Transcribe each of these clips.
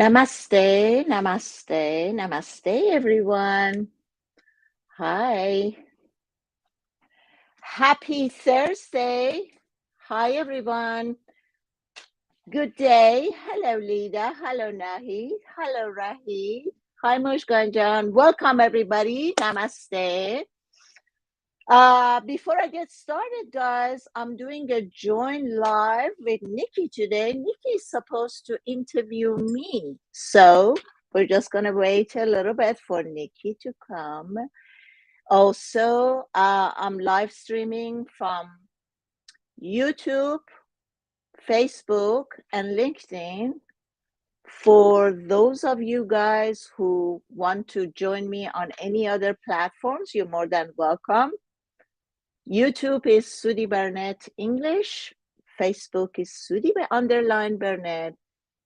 Namaste, namaste, namaste, everyone. Hi. Happy Thursday. Hi, everyone. Good day. Hello, Lida. Hello, Nahi. Hello, Rahi. Hi, Mushkanjan. Welcome, everybody. Namaste. Before I get started, guys, I'm doing a join live with Nikki today. Nikki is supposed to interview me. So we're just going to wait a little bit for Nikki to come. Also, I'm live streaming from YouTube, Facebook, and LinkedIn. For those of you guys who want to join me on any other platforms, you're more than welcome. YouTube is Sudi Barnett English. Facebook is Sudi _Barnett.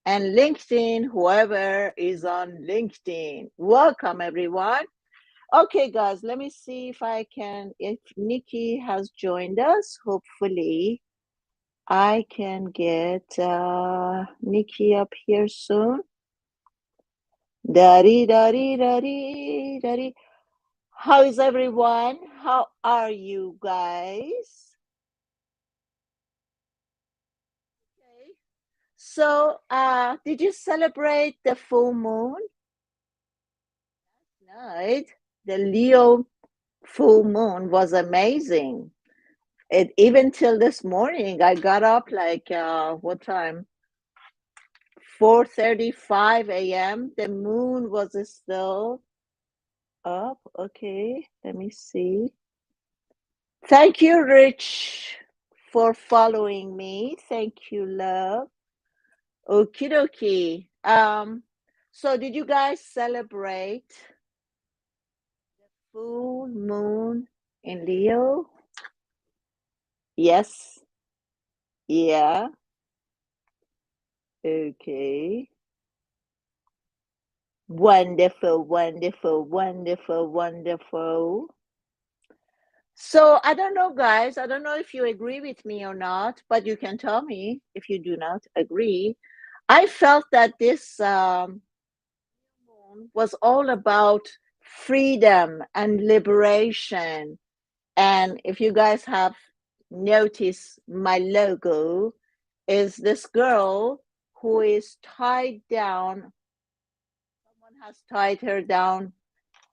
And LinkedIn, whoever is on LinkedIn. Welcome, everyone. Okay, guys, let me see if Nikki has joined us. Hopefully, I can get Nikki up here soon. Dari, dari, dari, dari. How is everyone? How are you guys? Okay. So, did you celebrate the full moon? Last night, the Leo full moon was amazing. Even till this morning, I got up like what time? 4:35 a.m. The moon was still up. Okay, let me see. Thank you, Rich, for following me. Thank you, love. Okie dokie. So did you guys celebrate the full moon in Leo? Yes. Yeah. Okay. Wonderful, wonderful, wonderful, wonderful. So I don't know, guys. I don't know if you agree with me or not, but you can tell me if you do not agree. I felt that this moon was all about freedom and liberation. And if you guys have noticed, my logo is this girl who is tied down. Someone has tied her down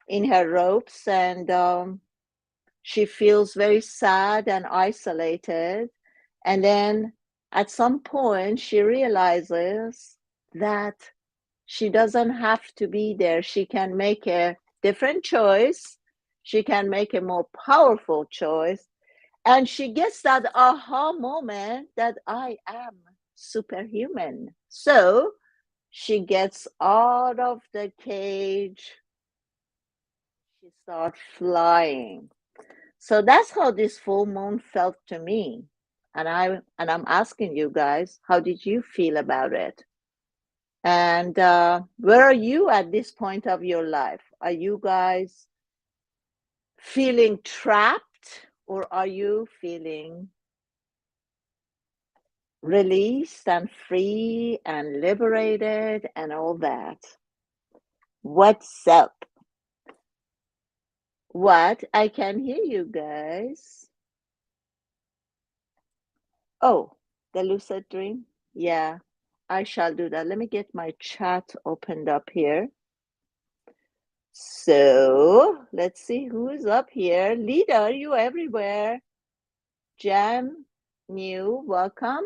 in her ropes, and she feels very sad and isolated. And then at some point, she realizes that she doesn't have to be there. She can make a different choice. She can make a more powerful choice. And she gets that aha moment that I am superhuman. So she gets out of the cage. She starts flying. So that's how this full moon felt to me. And I'm asking you guys, how did you feel about it? And where are you at this point of your life? Are you guys feeling trapped, or are you feeling released and free and liberated and all that? What's up? What? I can hear you guys. Oh, the lucid dream? Yeah, I shall do that. Let me get my chat opened up here. So let's see who is up here. Lida, are you everywhere? Jam, new, welcome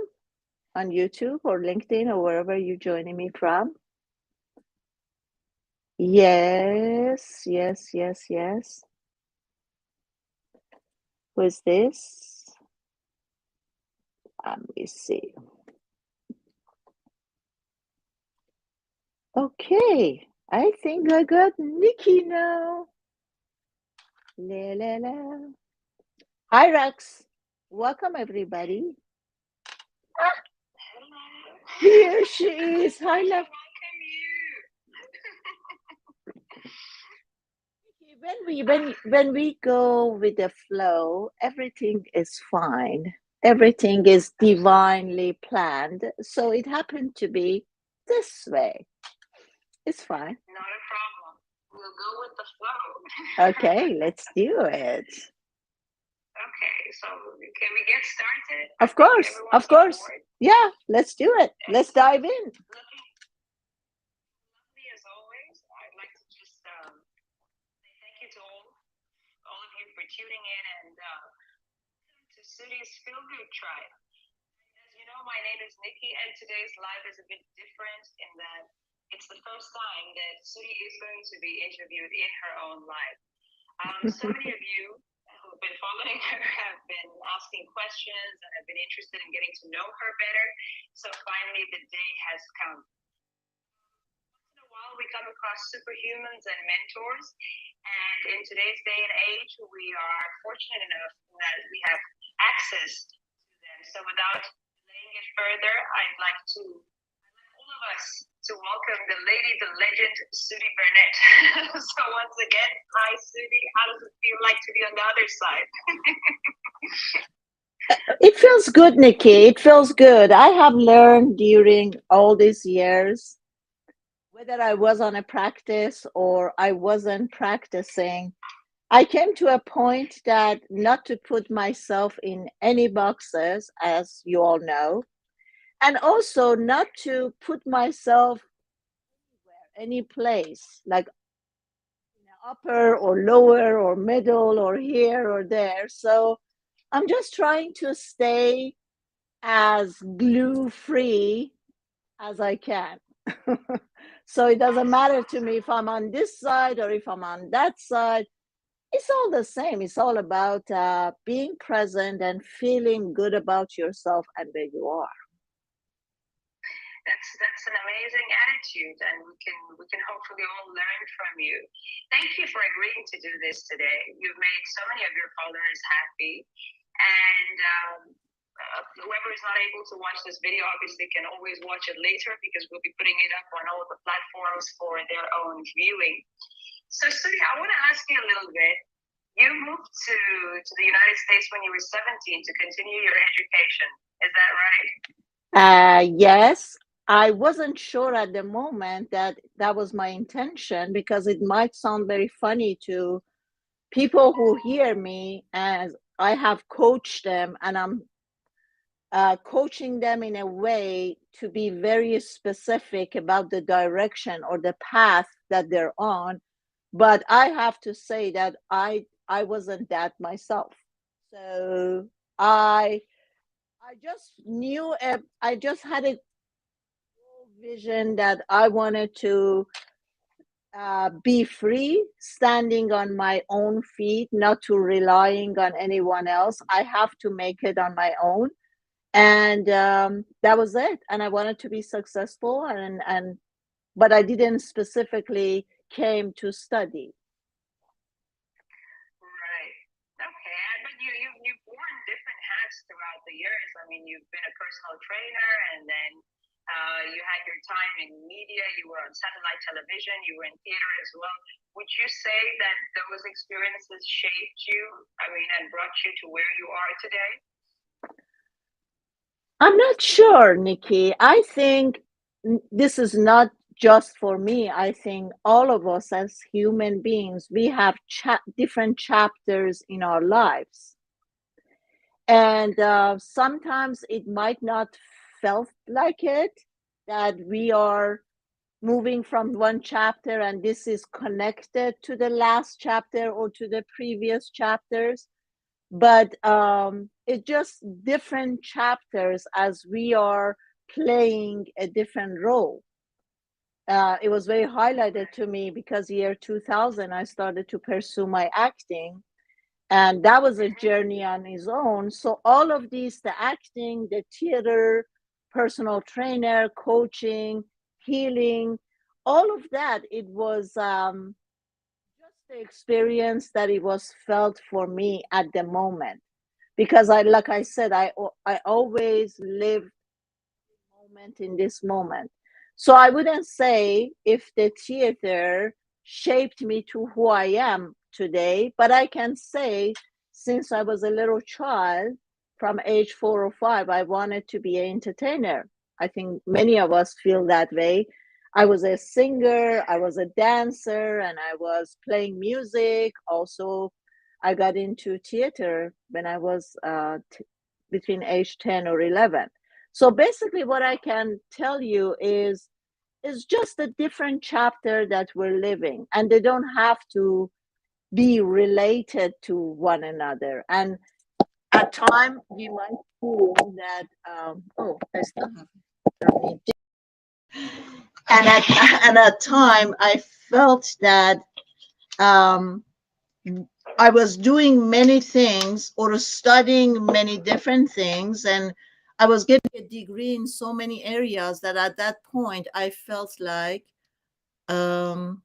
on YouTube or LinkedIn or wherever you're joining me from. Yes, yes, yes, yes. Who is this? Let me see. Okay, I think I got Nikki now. La, la, la. Hi, Rex. Welcome, everybody. Ah, here she is. Hi, love. When we go with the flow, everything is fine. Everything is divinely planned. So it happened to be this way. It's fine. Not a problem. We'll go with the flow. Okay, let's do it. Okay, so can we get started? I Of think course, of everyone's on course. board. Yeah, let's do it. Let's Excellent. dive in. Lovely as always. I'd like to just say thank you to all of you for tuning in and to Sudi's Feel Good Tribe. As you know, my name is Nikki, and today's live is a bit different in that it's the first time that Sudi is going to be interviewed in her own live. So many of you who've been following her have been asking questions and have been interested in getting to know her better. So finally, the day has come. Once in a while, we come across superhumans and mentors. And in today's day and age, we are fortunate enough that we have access to them. So without delaying it further, I'd like all of us to welcome the lady, the legend, Sudi Burnett. So once again, hi Sudi, how does it feel like to be on the other side? It feels good, Nikki. It feels good. I have learned during all these years, whether I was on a practice or I wasn't practicing, I came to a point that not to put myself in any boxes, as you all know, and also not to put myself any place, like upper or lower or middle or here or there. So I'm just trying to stay as glue free as I can. So it doesn't matter to me if I'm on this side or if I'm on that side. It's all the same. It's all about being present and feeling good about yourself and where you are. That's an amazing attitude, and we can hopefully all learn from you. Thank you for agreeing to do this today. You've made so many of your followers happy, and whoever is not able to watch this video obviously can always watch it later because we'll be putting it up on all the platforms for their own viewing. So, Sudi, I want to ask you a little bit. You moved to the United States when you were 17 to continue your education. Is that right? Yes, I wasn't sure at the moment that that was my intention because it might sound very funny to people who hear me, as I have coached them and I'm coaching them in a way to be very specific about the direction or the path that they're on. But I have to say that I wasn't that myself. So I I just knew I just had a vision that I wanted to be free, standing on my own feet, not to relying on anyone else. I have to make it on my own, and that was it. And I wanted to be successful, and but I didn't specifically came to study. Right. Okay. But you've worn different hats throughout the years. I mean, you've been a personal trainer, and then you had your time in media. You were on satellite television. You were in theater as well. Would you say that those experiences shaped you? I mean, and brought you to where you are today? I'm not sure, Nikki. I think this is not just for me. I think all of us as human beings, we have different chapters in our lives. And sometimes it might not felt like it, that we are moving from one chapter and this is connected to the last chapter or to the previous chapters, but it's just different chapters as we are playing a different role. It was very highlighted to me because year 2000 I started to pursue my acting, and that was a journey on its own. So all of these, the acting, the theater, personal trainer, coaching, healing, all of that, it was just the experience that it was felt for me at the moment, because I, like I said, I always live moment in this moment. So I wouldn't say if the theater shaped me to who I am today, but I can say since I was a little child, from age 4 or 5, I wanted to be an entertainer. I think many of us feel that way. I was a singer, I was a dancer, and I was playing music. Also, I got into theater when I was between age 10 or 11. So basically, what I can tell you is just a different chapter that we're living, and they don't have to be related to one another. And at time, we might feel that, oh, I still have some. And and at time, I felt that um, I was doing many things or studying many different things, and I was getting a degree in so many areas that at that point I felt like, um,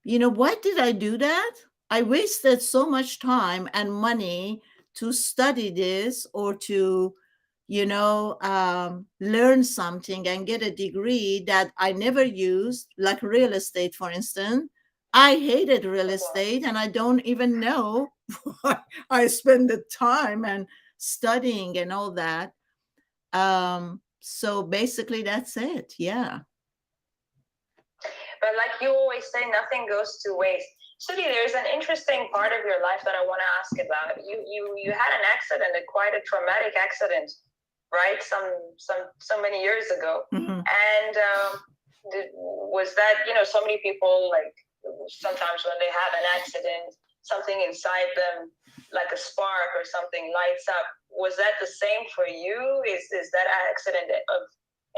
why did I do that? I wasted so much time and money to study this or to, learn something and get a degree that I never used, like real estate, for instance. I hated real estate and I don't even know why I spend the time and studying and all that. So basically, that's it. Yeah. But like you always say, nothing goes to waste. Sudi, there's an interesting part of your life that I want to ask about. You had an accident, quite a traumatic accident, right? So many years ago. Mm-hmm. And was that, so many people, like, sometimes when they have an accident, something inside them, like a spark or something, lights up. Was that the same for you? Is that accident of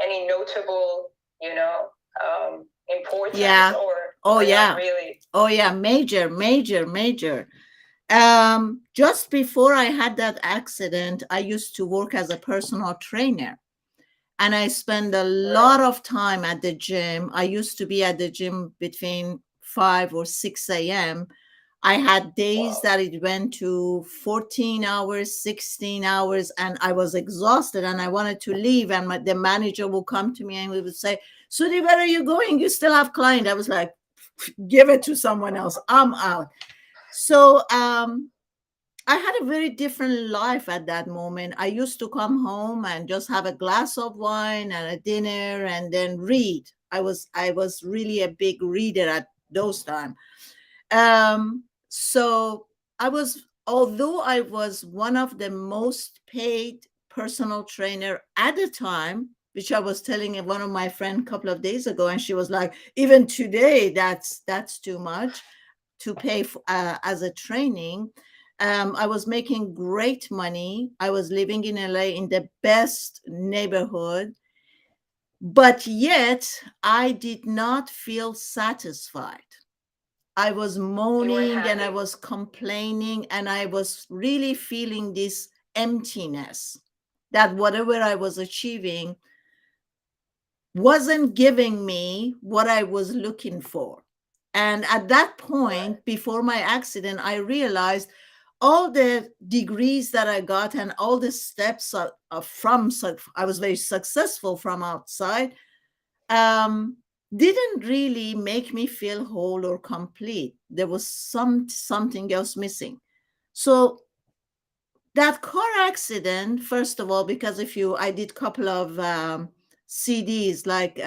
any notable, importance? Yeah. Oh, yeah. Really? Oh, yeah. Major, major, major. Just before I had that accident, I used to work as a personal trainer, and I spend a lot of time at the gym. I used to be at the gym between 5 or 6 a.m. I had days that it went to 14 hours, 16 hours, and I was exhausted and I wanted to leave. And the manager would come to me and we would say, Sudi, where are you going? You still have client. I was like, give it to someone else. I'm out. So I had a very different life at that moment. I used to come home and just have a glass of wine and a dinner and then read. I was really a big reader at those times. So although I was one of the most paid personal trainer at the time, which I was telling one of my friend a couple of days ago, and she was like, even today, that's too much to pay as a training. I was making great money. I was living in LA in the best neighborhood, but yet I did not feel satisfied. I was moaning and I was complaining, and I was really feeling this emptiness that whatever I was achieving wasn't giving me what I was looking for. And at that point, before my accident, I realized all the degrees that I got and all the steps I was very successful from outside, didn't really make me feel whole or complete. There was something else missing. So that car accident, first of all, because I did a couple of CDs like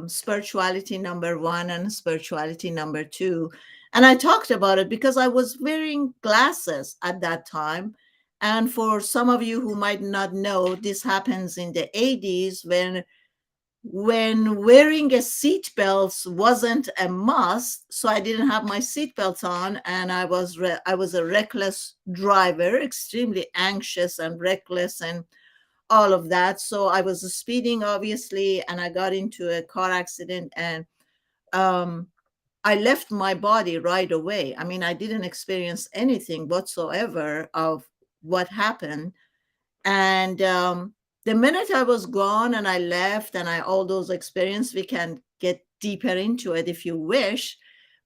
Spirituality #1 and Spirituality #2. And I talked about it because I was wearing glasses at that time. And for some of you who might not know, this happens in the 80s when wearing a seatbelt wasn't a must. So I didn't have my seatbelt on, and I was a reckless driver, extremely anxious and reckless and all of that. So I was speeding, obviously, and I got into a car accident, and I left my body right away. I mean, I didn't experience anything whatsoever of what happened. And the minute I was gone and I left and all those experiences, we can get deeper into it if you wish.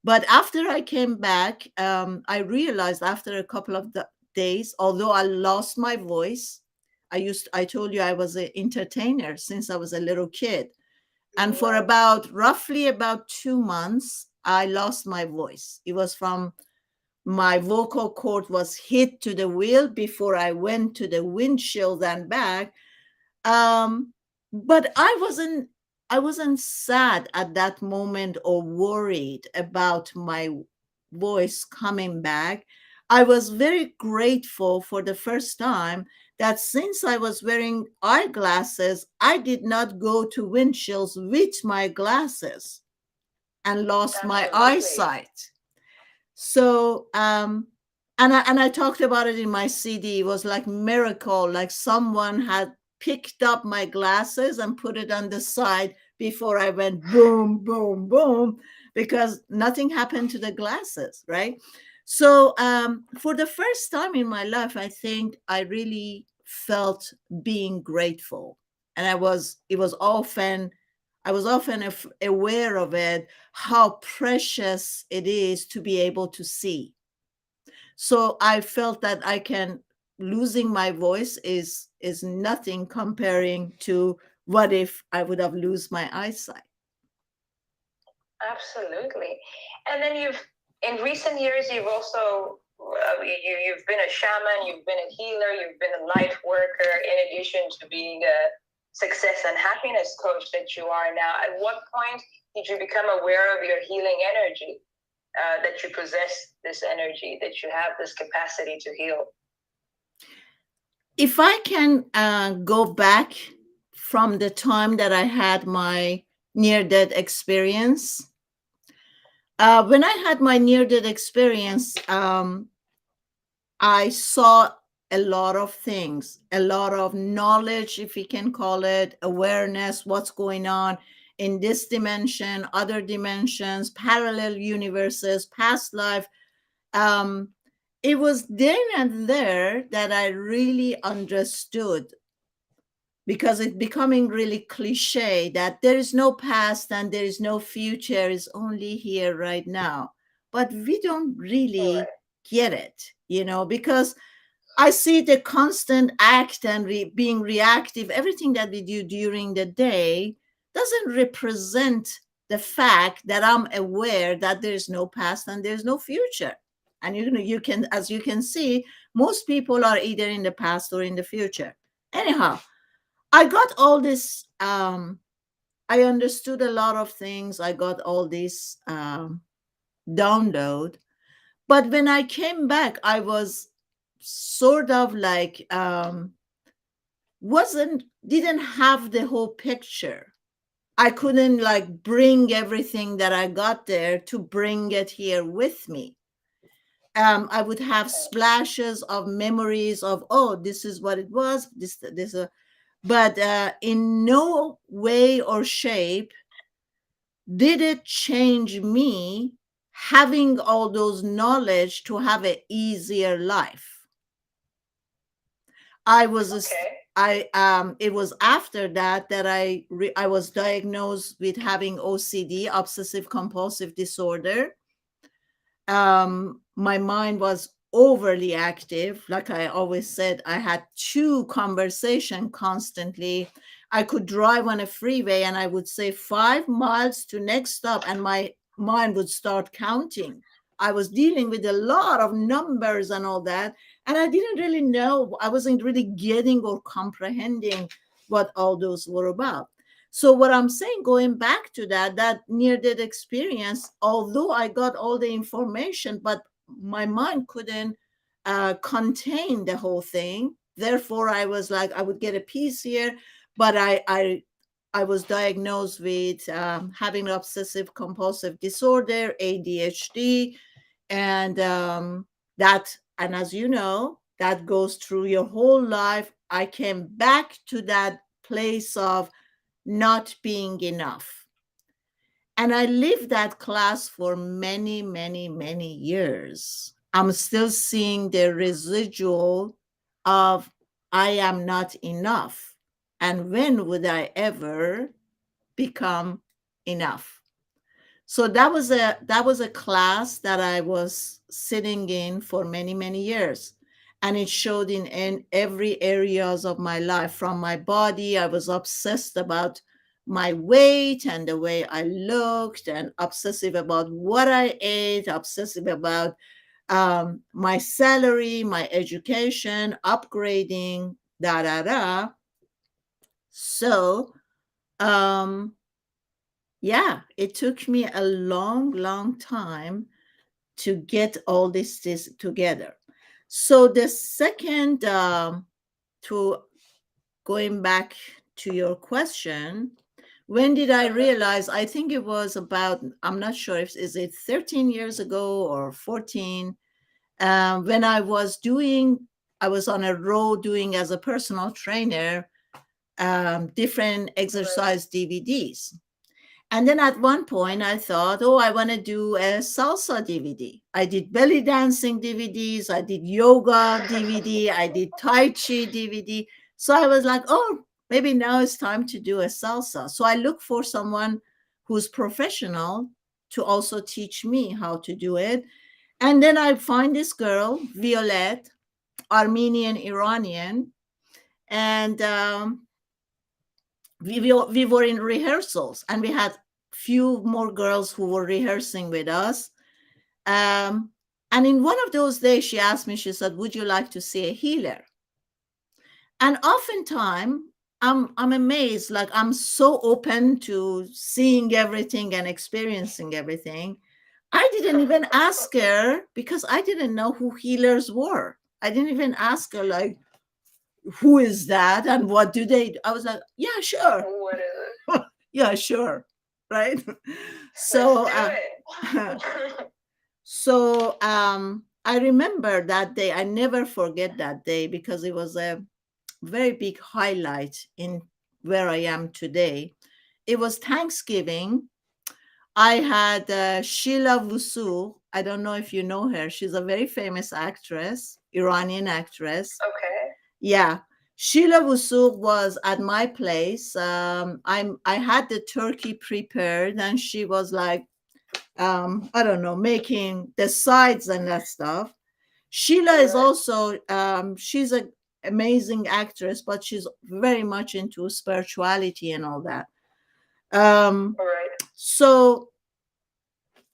But after I came back, I realized after a couple of days, although I lost my voice, I told you I was an entertainer since I was a little kid. And for roughly about 2 months, I lost my voice. It was from my vocal cord was hit to the wheel before I went to the windshield and back. But I wasn't I wasn't sad at that moment or worried about my voice coming back. I was very grateful for the first time that since I was wearing eyeglasses, I did not go to windshields with my glasses and lost my Absolutely. eyesight. So and I talked about it in my CD. It was like miracle, like someone had picked up my glasses and put it on the side before I went boom, boom, boom, because nothing happened to the glasses, right? So for the first time in my life, I think I really felt being grateful. And I was often aware of it, how precious it is to be able to see. So I felt that I can losing my voice is nothing comparing to what if I would have lose my eyesight. Absolutely. And then in recent years, you've also, you've been a shaman, you've been a healer, you've been a light worker, in addition to being a success and happiness coach that you are now. At what point did you become aware of your healing energy? That you possess this energy, that you have this capacity to heal? If I can go back from the time that I had my near death experience, when I had my near death experience, I saw a lot of things, a lot of knowledge, if we can call it, awareness, what's going on in this dimension, other dimensions, parallel universes, past life. Um, it was then and there that I really understood, because it's becoming really cliche that there is no past and there is no future, is only here right now. But we don't really Right. get it, because I see the constant act and being reactive. Everything that we do during the day doesn't represent the fact that I'm aware that there's no past and there's no future. And you can, as you can see, most people are either in the past or in the future. Anyhow, I got all this. I understood a lot of things. I got all this download, but when I came back, I was sort of like wasn't didn't have the whole picture. I couldn't like bring everything that I got there to bring it here with me. I would have Okay. splashes of memories of, oh, this is what it was, this but in no way or shape did it change me having all those knowledge to have an easier life. I was Okay. I it was after that that I was diagnosed with having OCD, obsessive compulsive disorder. My mind was overly active. Like I always said, I had two conversation constantly. I could drive on a freeway and I would say 5 miles to next stop, and my mind would start counting. I was dealing with a lot of numbers and all that, and I didn't really know. I wasn't really getting or comprehending what all those were about. So what I'm saying, going back to that near death experience, although I got all the information, but my mind couldn't contain the whole thing. Therefore, I was like, I would get a piece here, but I was diagnosed with having obsessive compulsive disorder, ADHD, and and as you know, that goes through your whole life. I came back to that place of not being enough. And I lived that class for many, many, many years. I'm still seeing the residual of I am not enough. And when would I ever become enough? So that was a class that I was sitting in for many, many years. And it showed in every areas of my life. From my body, I was obsessed about my weight and the way I looked, and obsessive about what I ate, obsessive about my salary, my education, upgrading, da da da. So um Yeah, it took me a long, long time to get all this together. So the second, to going back to your question, when did I realize? I think it was about, I'm not sure if is it 13 years ago or 14, when I was on a road doing as a personal trainer, different exercise DVDs. And then at one point, I thought, oh, I want to do a salsa DVD. I did belly dancing DVDs, I did yoga DVD, I did Tai Chi DVD. So I was like, oh, maybe now it's time to do a salsa. So I look for someone who's professional to also teach me how to do it. And then I find this girl, Violette, Armenian Iranian, and we were in rehearsals, and we had few more girls who were rehearsing with us. Um, and in one of those days, she asked me, she said, would you like to see a healer? And oftentimes, I'm amazed, like I'm so open to seeing everything and experiencing everything. I didn't even ask her because I didn't know who healers were. I didn't even ask her, like, who is that and what do they do? I was like, yeah, sure. What is it? Yeah, sure. Right. Let's So, do it. I remember that day. I never forget that day because it was a very big highlight in where I am today. It was Thanksgiving. I had Sheila Vusu. I don't know if you know her. She's a very famous actress, Iranian actress. Okay. Yeah. Sheila Vusu was at my place. I had the turkey prepared, and she was like, I don't know, making the sides and that stuff. Sheila is Right. also, she's an amazing actress, but she's very much into spirituality and all that. Right. So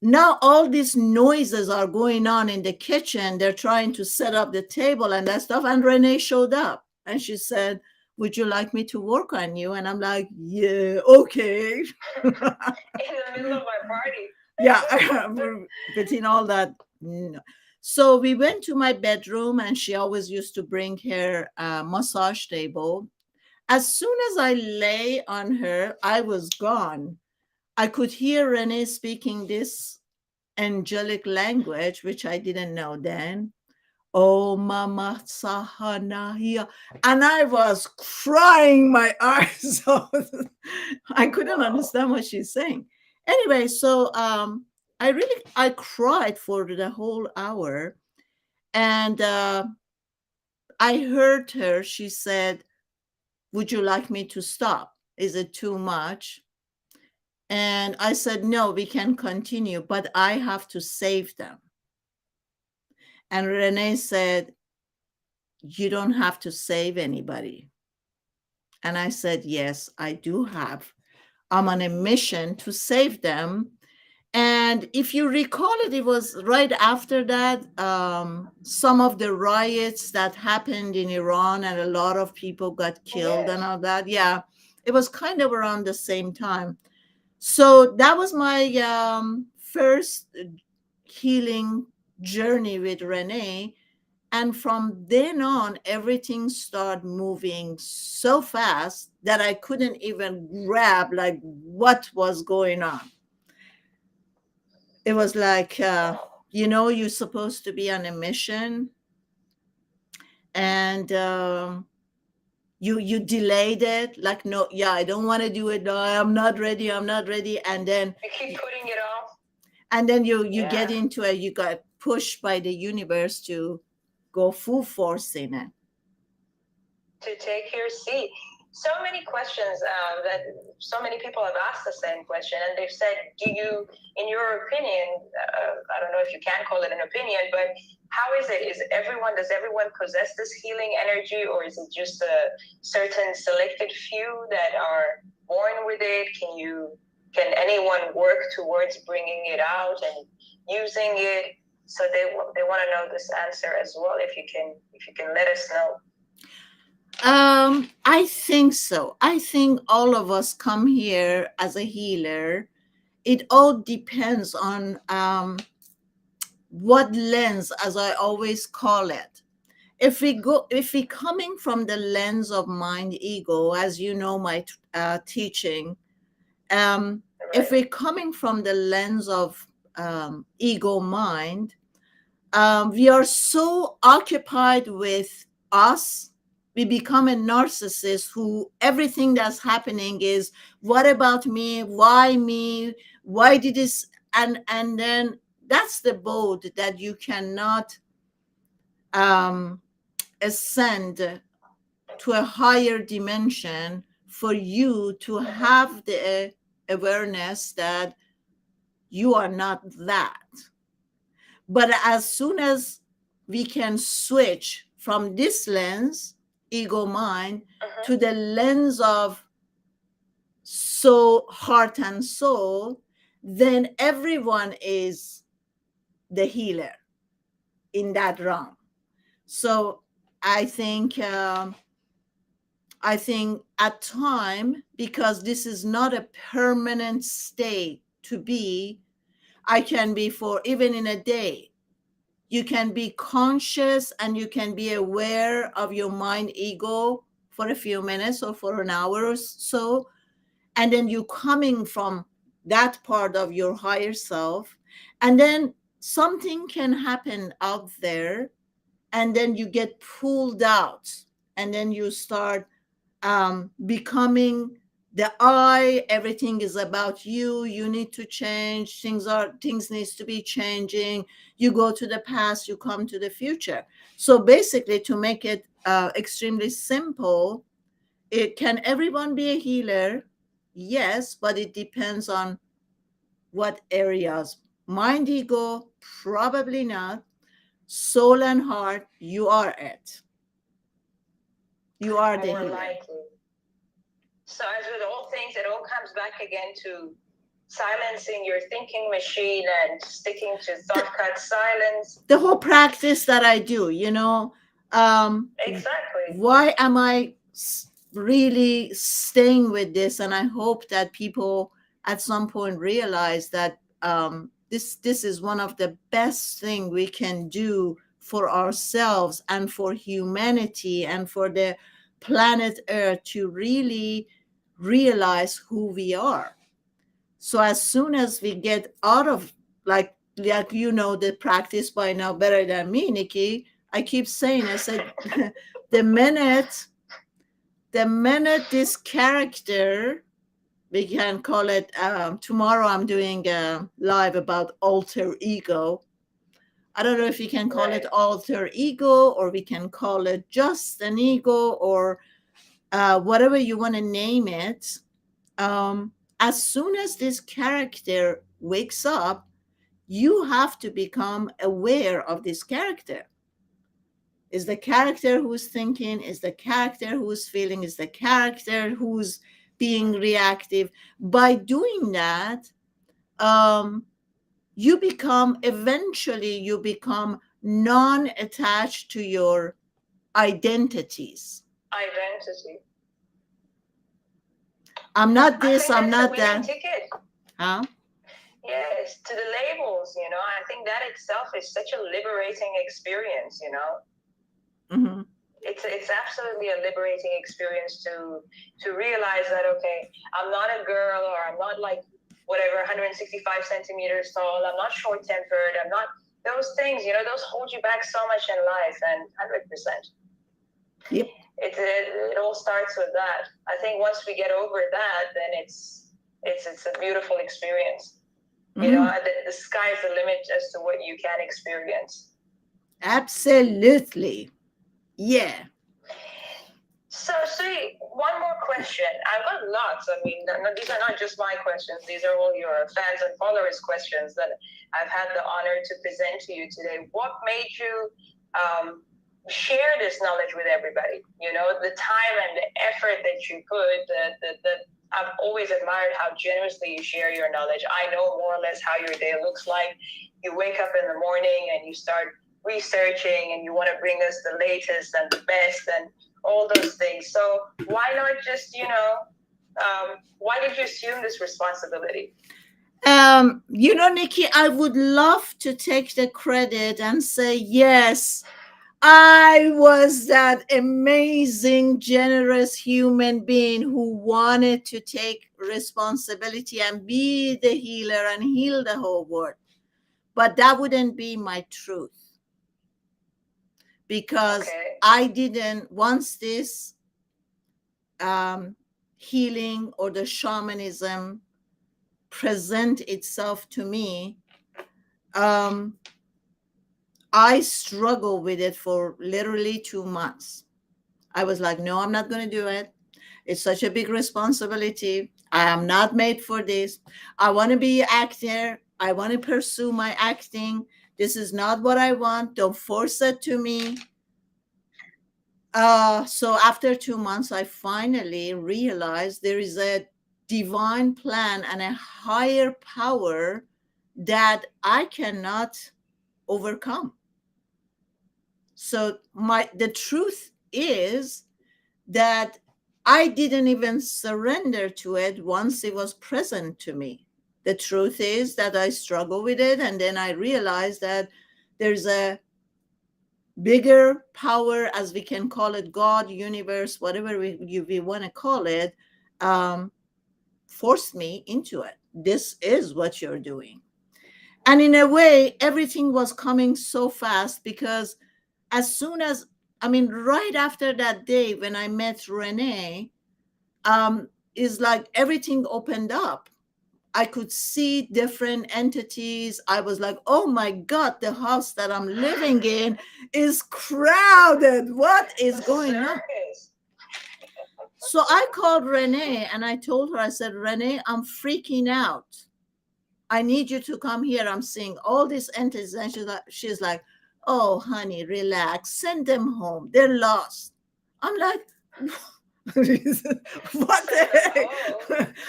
now all these noises are going on in the kitchen. They're trying to set up the table and that stuff. And Renee showed up and she said, would you like me to work on you? And I'm like, yeah, okay. In the middle of my party. Yeah, between all that. No. So we went to my bedroom, and she always used to bring her massage table. As soon as I lay on her, I was gone. I could hear Renee speaking this angelic language, which I didn't know then. Oh, Mama Sahanahia. And I was crying my eyes out. I couldn't Wow. understand what she's saying. Anyway, so I cried for the whole hour. And I heard her, she said, would you like me to stop? Is it too much? And I said, no, we can continue, but I have to save them. And Renee said, you don't have to save anybody. And I said, yes, I do have. I'm on a mission to save them. And if you recall it, it was right after that, some of the riots that happened in Iran, and a lot of people got killed and Yes. all that. Yeah, it was kind of around the same time. So that was my first healing journey with Renee. And from then on, everything started moving so fast that I couldn't even grab like what was going on. It was like, Wow. you're supposed to be on a mission, and you delayed it. Like, no, yeah, I don't want to do it. No, I'm not ready. I'm not ready. And then You keep putting it off. you get Yeah. into it. You got pushed by the universe to go full force in it. To take your seat. So many questions that so many people have asked the same question, and they've said, do you, in your opinion, I don't know if you can call it an opinion, but how is it? Does everyone possess this healing energy, or is it just a certain selected few that are born with it? Can anyone work towards bringing it out and using it? So they want to know this answer as well. If you can let us know. I think so. I think all of us come here as a healer it all depends on what lens, as I always call it. If we coming from the lens of mind ego, as you know, my teaching, if we're coming from the lens of ego mind, we are so occupied with us, we become a narcissist who everything that's happening is, what about me, why did this, and then that's the boat that you cannot um, ascend to a higher dimension for you to have the awareness that you are not that. But as soon as we can switch from this lens, ego mind, to the lens of soul, heart, and soul, then everyone is the healer in that realm. So I think at time, because this is not a permanent state to be, I can be for even in a day. You can be conscious and you can be aware of your mind ego for a few minutes or for an hour or so. And then you coming from that part of your higher self. And then something can happen out there. And then you get pulled out. And then you start becoming the I. Everything is about you. You need to change. Things needs to be changing. You go to the past, you come to the future. So basically, to make it extremely simple, can everyone be a healer? Yes, but it depends on what areas. Mind ego, probably not. Soul and heart, you are it. You are the healer. Likely. So as with all things, it all comes back again to silencing your thinking machine and sticking to thought cut silence. The whole practice that I do, Exactly. Why am I really staying with this? And I hope that people at some point realize that this is one of the best thing we can do for ourselves and for humanity and for the planet Earth, to really realize who we are. So as soon as we get out of, like the practice by now better than me, Nikki, I keep saying, I said, the minute this character, we can call it, tomorrow I'm doing a live about alter ego. I don't know if you can call it alter ego, or we can call it just an ego, or whatever you want to name it. As soon as this character wakes up, you have to become aware of this character. Is the character who's thinking, is the character who's feeling, is the character who's being reactive. By doing that, eventually you become non-attached to your identities. I'm not this, I'm not that. Huh? Yes, to the labels, I think that itself is such a liberating experience, Mm-hmm. It's absolutely a liberating experience to realize that, okay, I'm not a girl, or I'm not like whatever 165 centimeters tall, I'm not short-tempered, I'm not those things, those hold you back so much in life. And 100%. Yep. It all starts with that. I think once we get over that, then it's a beautiful experience. Mm-hmm. The sky's the limit as to what you can experience. Absolutely. Yeah. So, Sudi, one more question. I've got lots. I mean, these are not just my questions. These are all your fans and followers' questions that I've had the honor to present to you today. What made you share this knowledge with everybody? The time and the effort that you put, I've always admired how generously you share your knowledge. I know more or less how your day looks like. You wake up in the morning and you start researching, and you want to bring us the latest and the best and all those things. So why not just, why did you assume this responsibility? Nikki, I would love to take the credit and say, yes, I was that amazing, generous human being who wanted to take responsibility and be the healer and heal the whole world. But that wouldn't be my truth, because I didn't, once this um, healing or the shamanism present itself to me, um, I struggled with it for literally 2 months. I was like, no, I'm not going to do it. It's such a big responsibility. I am not made for this. I want to be an actor. I want to pursue my acting. This is not what I want. Don't force it to me. So after 2 months, I finally realized there is a divine plan and a higher power that I cannot overcome. So the truth is that I didn't even surrender to it once it was present to me. The truth is that I struggle with it, and then I realized that there's a bigger power, as we can call it, God, universe, whatever we want to call it, um, forced me into it. This is what you're doing. And in a way, everything was coming so fast, because as soon as, I mean, right after that day when I met Renee, is like everything opened up. I could see different entities. I was like, oh my God, the house that I'm living in is crowded. What is going on? So I called Renee and I told her, I said, Renee, I'm freaking out. I need you to come here. I'm seeing all these entities. And she's like, oh, honey, relax. Send them home. They're lost. I'm like, what the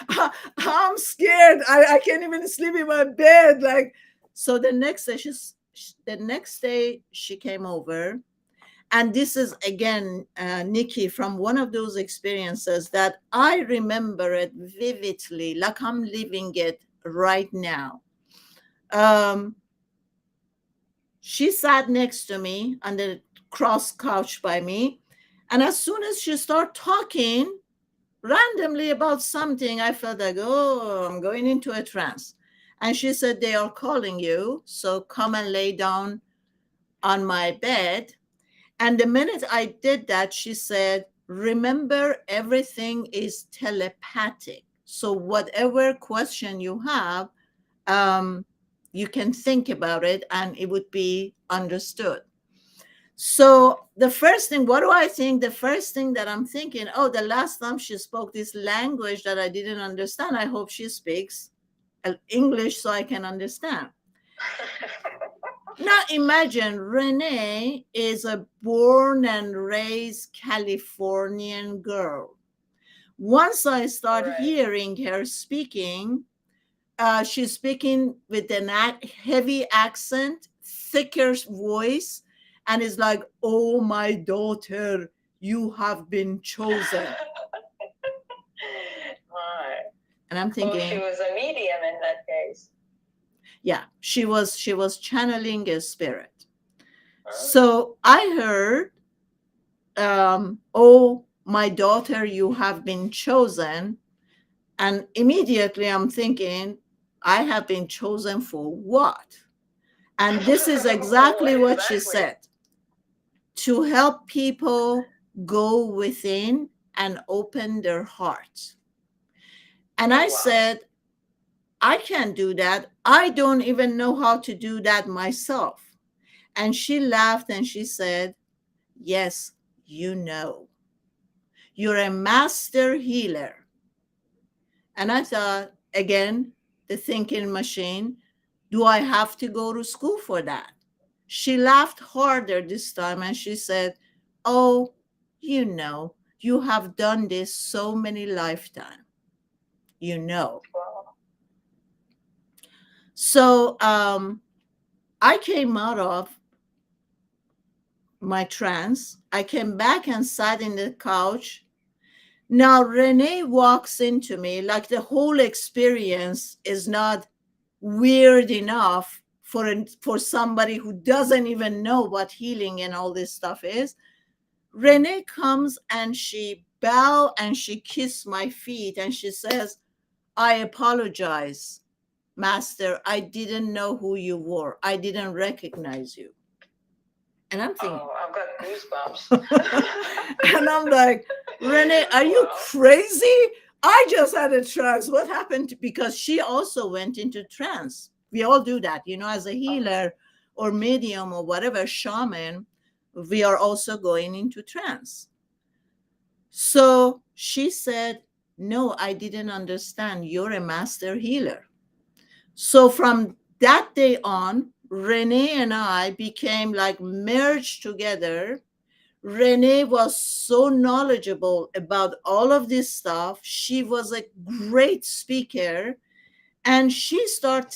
heck? I'm scared. I can't even sleep in my bed. Like, so the next day she came over, and this is again, Nikki, from one of those experiences that I remember it vividly, like I'm living it right now. Um, she sat next to me on the cross couch by me, and as soon as she started talking randomly about something, I felt like, oh, I'm going into a trance. And she said, they are calling you, so come and lay down on my bed. And the minute I did that, she said, remember, everything is telepathic. So whatever question you have, you can think about it and it would be understood. So the first thing, what do I think? The first thing that I'm thinking, oh, the last time she spoke this language that I didn't understand, I hope she speaks English so I can understand. Now imagine Renee is a born and raised Californian girl. Once I start hearing her speaking, she's speaking with an heavy accent, thicker voice, and is like, oh, my daughter, you have been chosen. And I'm thinking, she was a medium in that case. Yeah, she was channeling a spirit. So I heard, oh, my daughter, you have been chosen. And immediately I'm thinking, I have been chosen for what? And this is exactly what she said: to help people go within and open their hearts. And I said, I can't do that. I don't even know how to do that myself. And she laughed and she said, yes, you know. You're a master healer. And I thought, again, the thinking machine, do I have to go to school for that? She laughed harder this time and she said, oh, you know, you have done this so many lifetimes. You know. So I came out of my trance. I came back and sat in the couch. Now Renee walks into me like the whole experience is not weird enough for somebody who doesn't even know what healing and all this stuff is. Renee comes and she bow and she kiss my feet and she says, I apologize, Master. I didn't know who you were. I didn't recognize you. And I'm thinking, Oh, I've got goosebumps. and I'm like, Renee, are you crazy? I just had a trance. What happened? Because she also went into trance. We all do that, as a healer or medium or whatever, shaman, we are also going into trance. So she said, no, I didn't understand. You're a master healer. So from that day on, Renee and I became like merged together. Renee was so knowledgeable about all of this stuff. She was a great speaker. And she started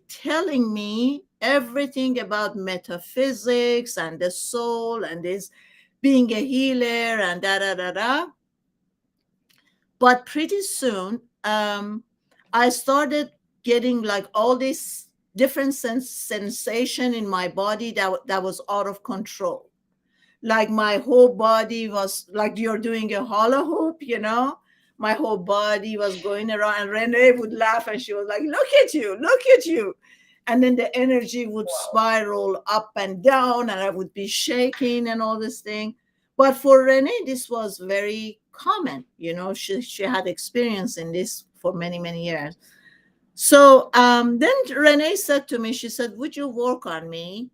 telling me everything about metaphysics and the soul and this being a healer and da da da da. But pretty soon, I started getting like all this different sensation in my body that was out of control. Like my whole body was like you're doing a hula hoop. My whole body was going around, and Renee would laugh and she was like, look at you, look at you. And then the energy would spiral up and down, and I would be shaking and all this thing. But for Renee, this was very common. She had experience in this for many, many years. So then Renee said to me, she said, would you work on me?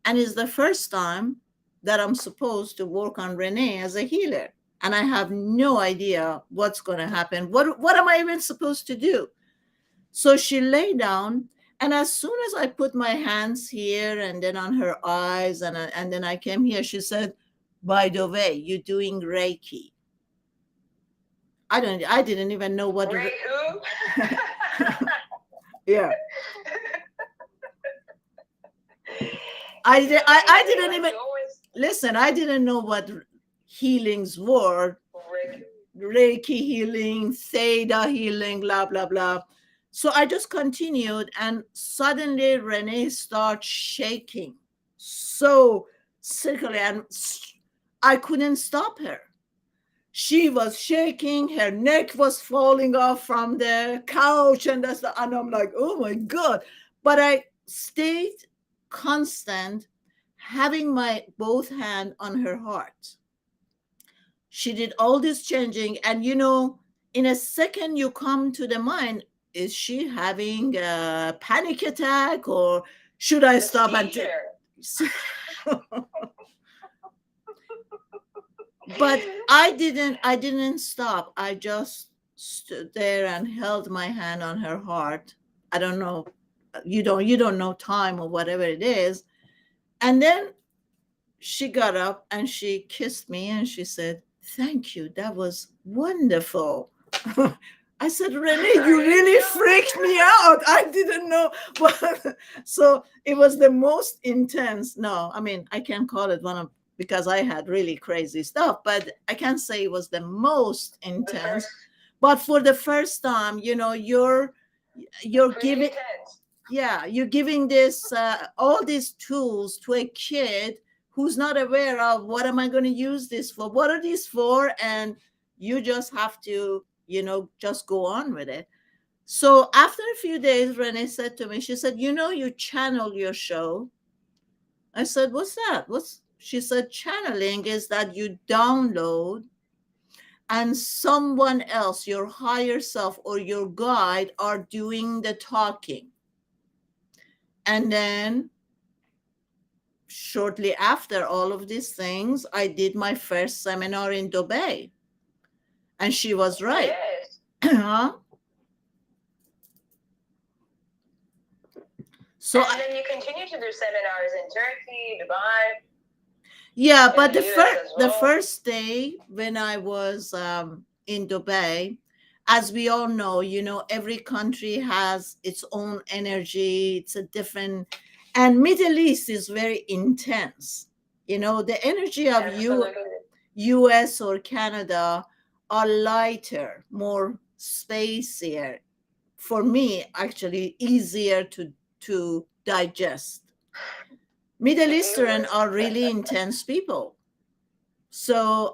And it's the first time that I'm supposed to work on Renee as a healer. And I have no idea what's going to happen. What am I even supposed to do? So she lay down. And as soon as I put my hands here and then on her eyes, and then I came here, she said, by the way, you're doing Reiki. I didn't even know what Ray who? yeah. I didn't even listen. I didn't know what healings were. Reiki healing, Theta healing, blah blah blah. So I just continued, and suddenly Renee starts shaking so sickly, and I couldn't stop her. She was shaking, her neck was falling off from the couch, and and I'm like, oh my God. But I stayed constant, having my both hand on her heart. She did all this changing, and in a second you come to the mind, is she having a panic attack, or should I stop and but I didn't stop. I just stood there and held my hand on her heart. I don't know, you don't know time or whatever it is. And then she got up and she kissed me and she said, thank you, that was wonderful. I said, Renee, you really freaked me out. I didn't know. But so it was the most intense. No, I mean, I can't call it one of, because I had really crazy stuff, but I can't say it was the most intense. But for the first time, you're giving, yeah, you're giving this all these tools to a kid who's not aware of, what am I going to use this for? What are these for? And you just have to, just go on with it. So after a few days, Renee said to me, she said, you channel your show. I said, what's that? She said, channeling is that you download and someone else, your higher self or your guide, are doing the talking. And then shortly after all of these things, I did my first seminar in Dubai. And she was right. Yes. Huh? So and then you continue to do seminars in Turkey, Dubai. Yeah, but the first day when I was in Dubai, as we all know, every country has its own energy. It's a different, and Middle East is very intense. The energy of U.S. or Canada are lighter, more spacier. for me, actually easier to digest. Middle Eastern are really intense people. So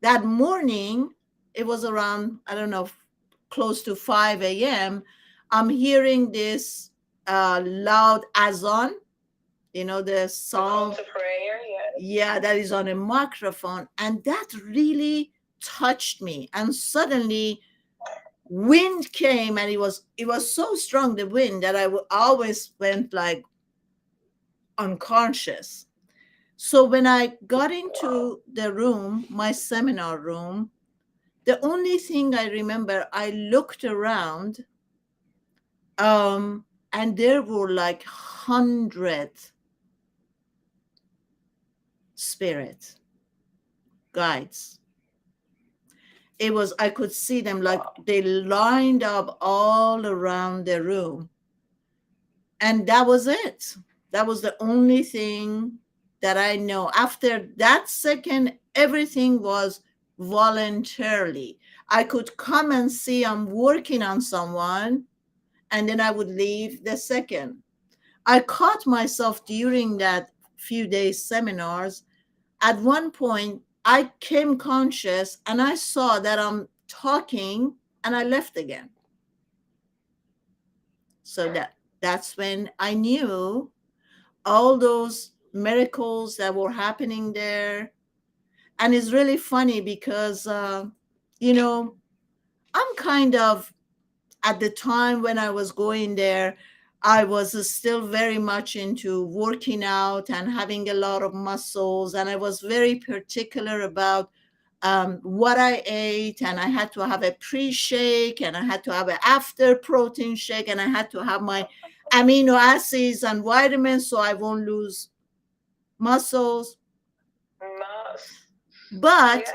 that morning, it was around, I don't know, close to 5 a.m. I'm hearing this loud azan, the song. To prayer, yes. Yeah, that is on a microphone. And that really touched me. And suddenly, wind came, and it was so strong, the wind, that always went like unconscious. So when I got into the room, my seminar room, the only thing I remember, I looked around, and there were like 100 spirits, guides. I could see them, like they lined up all around the room. And that was it. That was the only thing that I know. After that second, everything was voluntarily. I could come and see I'm working on someone, and then I would leave the second. I caught myself during that few days seminars. At one point, I came conscious and I saw that I'm talking, and I left again. So that's when I knew all those miracles that were happening there. And it's really funny because, you know, I'm kind of, at the time when I was going there, I was still very much into working out and having a lot of muscles. And I was very particular about what I ate. And I had to have a pre shake, and I had to have an after protein shake, and I had to have my amino acids and vitamins so I won't lose muscles. But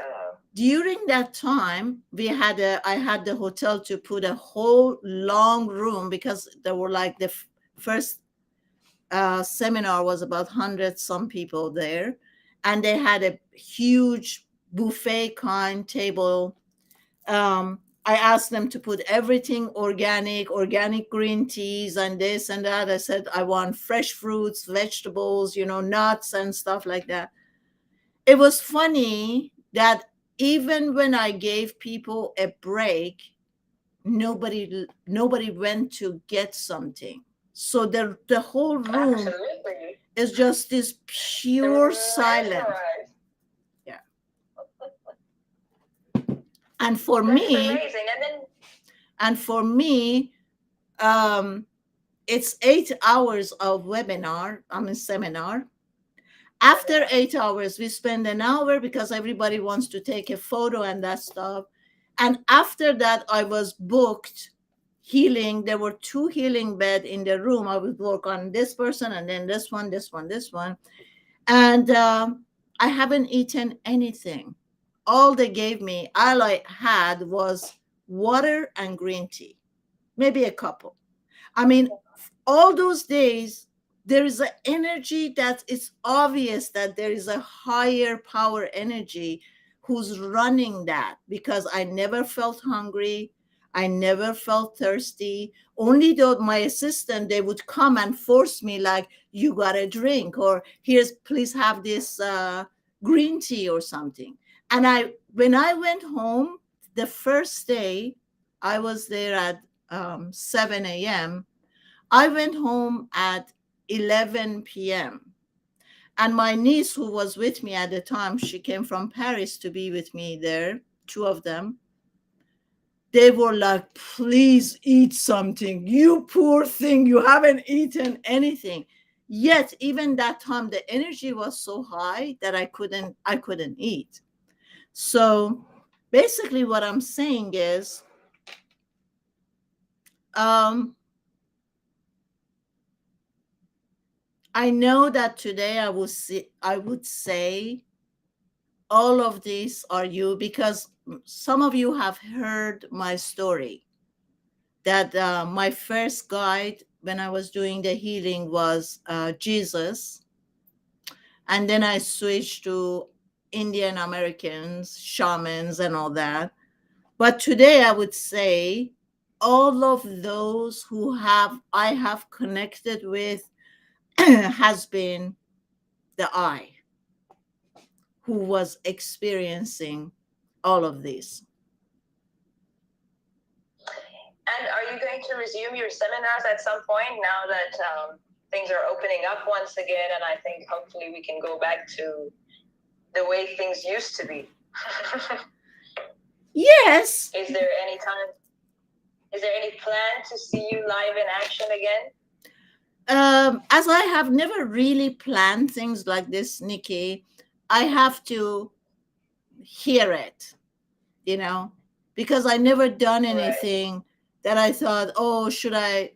during that time, I had the hotel to put a whole long room, because there were like the first seminar was about 100 some people there, and they had a huge buffet kind table. I asked them to put everything organic green teas and this and that. I said, I want fresh fruits, vegetables, nuts and stuff like that. It was funny that even when I gave people a break, nobody went to get something. So the whole room is just this pure silence. Yeah. And for me, amazing. and for me, it's 8 hours of webinar. Seminar. After 8 hours, we spend an hour because everybody wants to take a photo and that stuff. And after that, I was booked healing. There were 2 healing beds in the room. I would work on this person, and then this one, this one, this one. And I haven't eaten anything. All they gave me, all I had was water and green tea, maybe a couple. I mean, all those days, there is an energy that it's obvious that there is a higher power energy who's running that, because I never felt hungry. I never felt thirsty. Only though my assistant, they would come and force me, like, you got a drink, or here's, please have this green tea or something. And when I went home, the first day, I was there at 7 a.m. I went home at 11 p.m. And my niece, who was with me at the time, she came from Paris to be with me there, 2 of them. They were like, please eat something. You poor thing, you haven't eaten anything. Yet, even that time, the energy was so high that I couldn't eat. So basically what I'm saying is, I know that today I would say all of these are you, because some of you have heard my story, that my first guide when I was doing the healing was Jesus. And then I switched to Indian Americans, shamans, and all that. But today I would say all of those who have I have connected with has been the I who was experiencing all of this. And are you going to resume your seminars at some point now that things are opening up once again? And I think hopefully we can go back to the way things used to be. Yes. Is there any time? Is there any plan to see you live in action again? As I have never really planned things like this, Nikki, I have to hear it, because I never done anything that I thought, oh, should I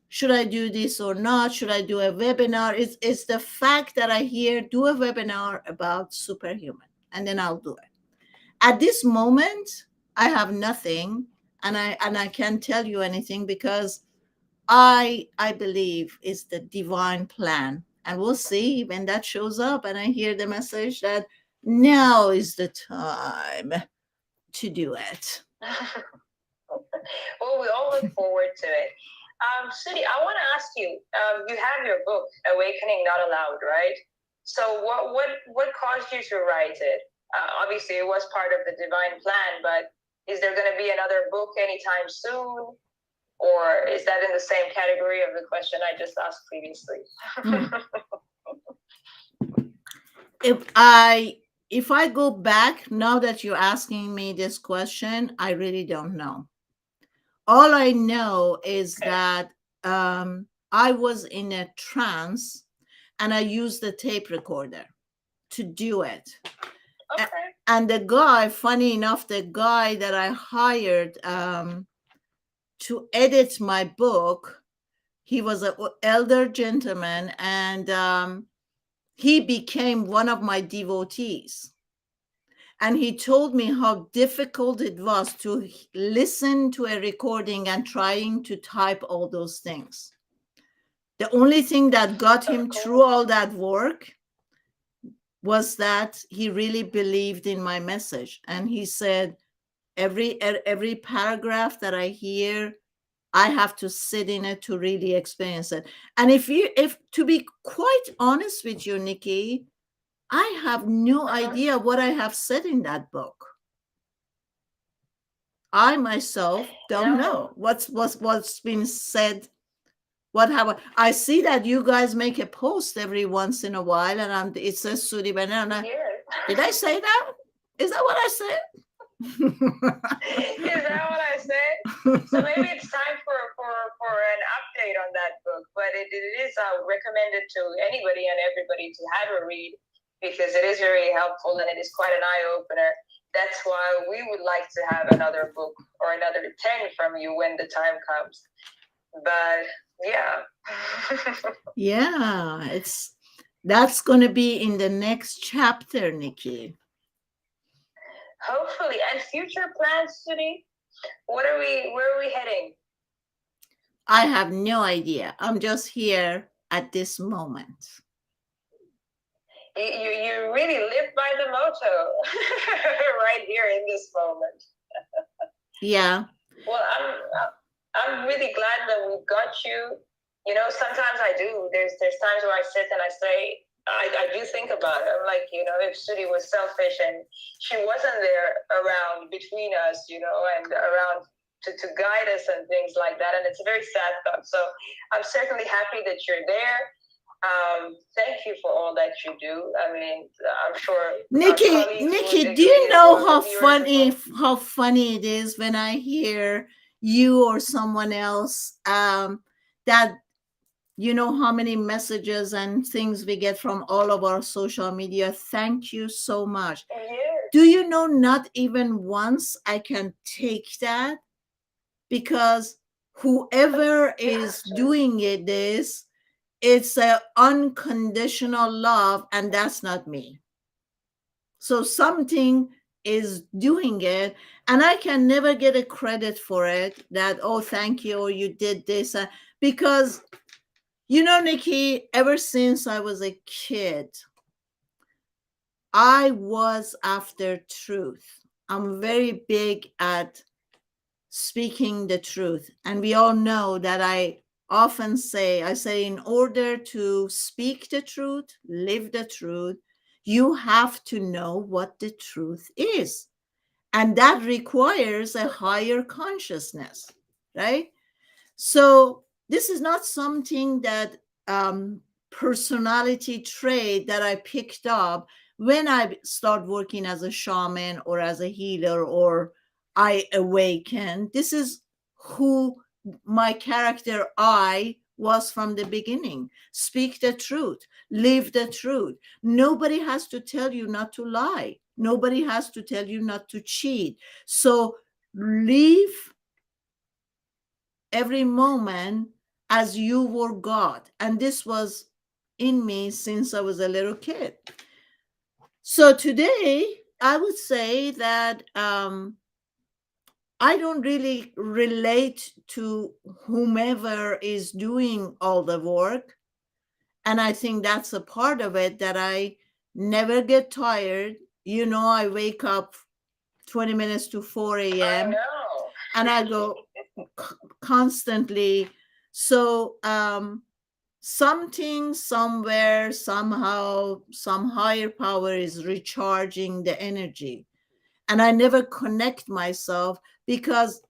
do this or not? Should I do a webinar? It's the fact that I hear do a webinar about superhuman, and then I'll do it. At this moment, I have nothing, and I can't tell you anything because I believe it's the divine plan, and we'll see when that shows up and I hear the message that now is the time to do it. Well, we all look forward to it. Sudi, I want to ask you. You have your book, "Awakening Not Allowed," right? So, what caused you to write it? Obviously, it was part of the divine plan, but is there going to be another book anytime soon? Or is that in the same category of the question I just asked previously? If I go back now that you're asking me this question, I really don't know. All I know is that I was in a trance and I used the tape recorder to do it. Okay. And the guy, funny enough, the guy that I hired to edit my book, he was an elder gentleman, and he became one of my devotees. And he told me how difficult it was to listen to a recording and trying to type all those things. The only thing that got him through all that work was that he really believed in my message. And he said, every paragraph that I hear, I have to sit in it to really experience it. And if to be quite honest with you, Nikki, I have no idea what I have said in that book. I myself don't know what's been said. What have I see that you guys make a post every once in a while, and it says Sudi Banana. Did I say that? Is that what I said? Is that what I said? So maybe it's time for an update on that book. But it is recommended to anybody and everybody to have a read because it is very helpful and it is quite an eye opener. That's why we would like to have another book or another 10 from you when the time comes. But yeah. Yeah, that's going to be in the next chapter, Nikki. Hopefully. And future plans, Sudi? Where are we heading? I have no idea. I'm just here at this moment. You really live by the motto right here in this moment. Yeah. Well, I'm really glad that we got you. You know, sometimes I do. There's times where I sit and I say, I do think about it. I'm like, if Sudi was selfish and she wasn't there around between us, and around to guide us and things like that. And it's a very sad thought. So I'm certainly happy that you're there. Thank you for all that you do. I mean, I'm sure Nikki, do you know how funny it is when I hear you or someone else that how many messages and things we get from all of our social media. Thank you so much. Do you know, not even once I can take that, because whoever is doing it's an unconditional love, and that's not me. So something is doing it, and I can never get a credit for it, that, oh, thank you, or you did this, because Nikki, ever since I was a kid, I was after truth. I'm very big at speaking the truth. And we all know that I say, in order to speak the truth, live the truth, you have to know what the truth is. And that requires a higher consciousness, right? So this is not something that personality trait that I picked up when I start working as a shaman or as a healer or I awaken. This is who my character I was from the beginning. Speak the truth, live the truth. Nobody has to tell you not to lie. Nobody has to tell you not to cheat. So live every moment as you were God. And this was in me since I was a little kid. So today, I would say that I don't really relate to whomever is doing all the work. And I think that's a part of it, that I never get tired. You know, I wake up 20 minutes to 4 a.m. And I go constantly. So something, somewhere, somehow, some higher power is recharging the energy. And I never connect myself, because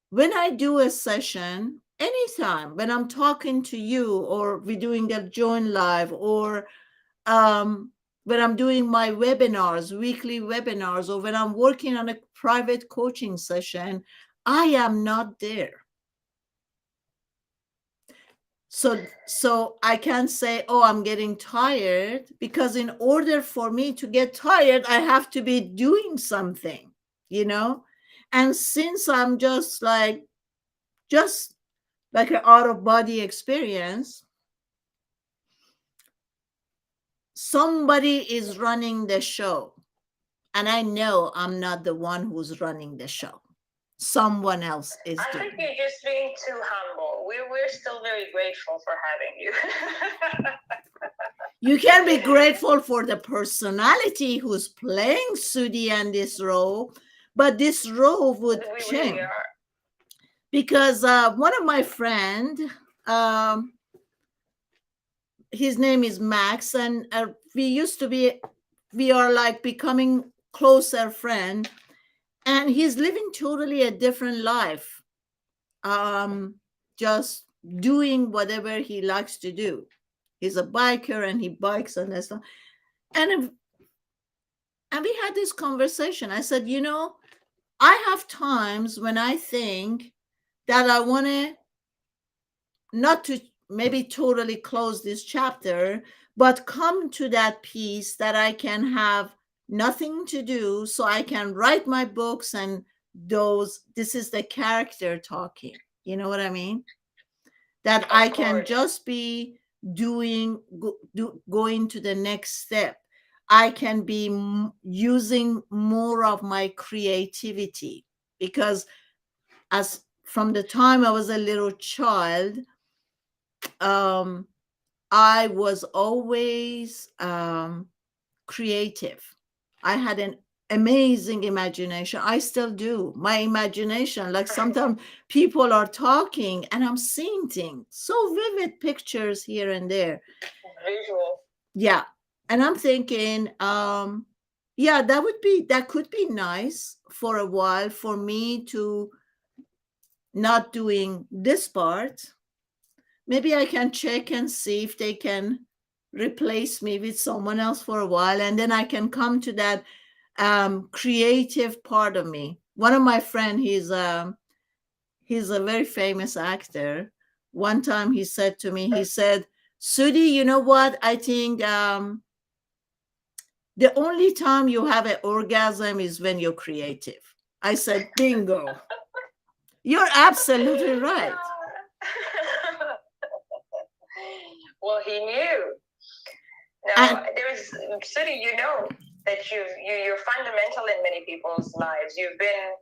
when I do a session, anytime when I'm talking to you, or we're doing a join live, or when I'm doing my webinars, weekly webinars, or when I'm working on a private coaching session, I am not there. So I can't say, oh, I'm getting tired, because in order for me to get tired, I have to be doing something, you know? And since I'm just like an out of body experience, somebody is running the show. And I know I'm not the one who's running the show. Someone else is I doing. think you're just being too humble. We're still very grateful for having you. You can be grateful for the personality who's playing Sudi and this role, but this role would change. Really, because one of my friend, his name is Max, and we are like becoming closer friend, and he's living totally a different life, just doing whatever he likes to do. He's a biker and he bikes and stuff. And we had this conversation. I said, I have times when I think that I want to not to maybe totally close this chapter, but come to that piece that I can have nothing to do, so I can write my books, and this is the character talking. You know what I mean? That I can just be going to the next step. I can be using more of my creativity, because as from the time I was a little child, I was always creative. I had an amazing imagination. I still do. My imagination, like sometimes people are talking and I'm seeing things, so vivid pictures here and there. Visual. Yeah. And I'm thinking, yeah, that could be nice for a while for me to not doing this part. Maybe I can check and see if they can replace me with someone else for a while, and then I can come to that creative part of me. One of my friend, he's a very famous actor. One time he said to me, he said, Sudi, you know what? I think the only time you have an orgasm is when you're creative. I said, bingo. You're absolutely right. Well, he knew. Now, there's Sudi, you know that you're fundamental in many people's lives. You've been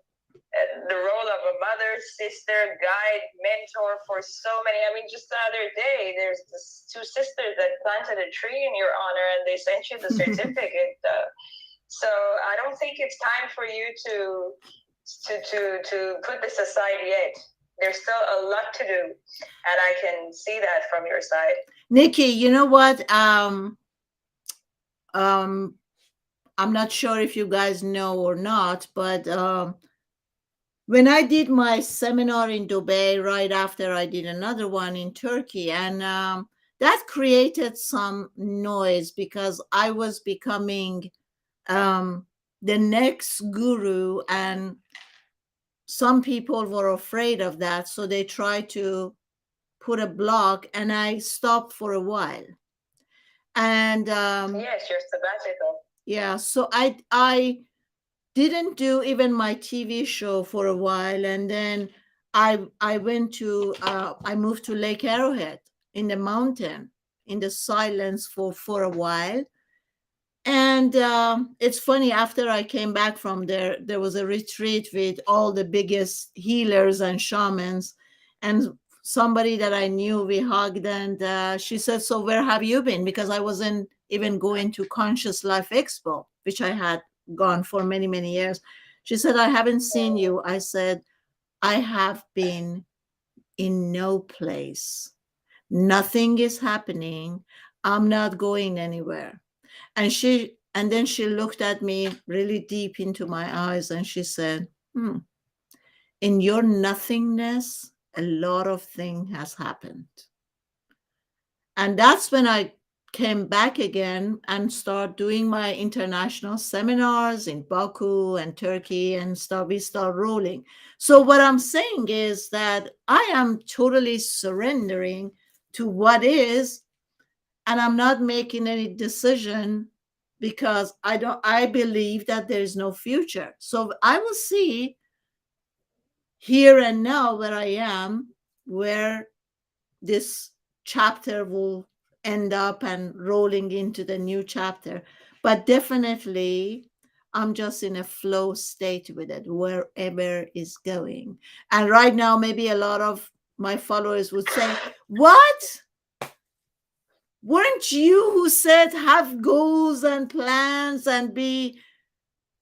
the role of a mother, sister, guide, mentor for so many. I mean, just the other day, there's two sisters that planted a tree in your honor, and they sent you the certificate. So I don't think it's time for you to to put this aside yet. There's still a lot to do, and I can see that from your side. Nikki, you know what? Um, I'm not sure if you guys know or not, but when I did my seminar in Dubai, right after I did another one in Turkey, and that created some noise because I was becoming the next guru, and some people were afraid of that, so they tried to put a block, and I stopped for a while. And Yes, your sabbatical. yeah, so I didn't do even my TV show for a while, and then I went to I moved to Lake Arrowhead in the mountain in the silence for a while. And it's funny, after I came back from there, there was a retreat with all the biggest healers and shamans, and somebody that I knew, we hugged, and she said, "So where have you been?" Because I wasn't even going to Conscious Life Expo, which I had gone for many, many years. She said, "I haven't seen you." I said, "I have been in no place. Nothing is happening. I'm not going anywhere." And then she looked at me really deep into my eyes, and she said, "In your nothingness, a lot of thing has happened." And that's when I came back again and start doing my international seminars in Baku and Turkey, and we start rolling. So what I'm saying is that I am totally surrendering to what is, and I'm not making any decision, because I believe that there is no future. So I will see here and now where I am, where this chapter will end up, and rolling into the new chapter. But definitely I'm just in a flow state with it, wherever is going. And right now, maybe a lot of my followers would say, "What? Weren't you who said have goals and plans and be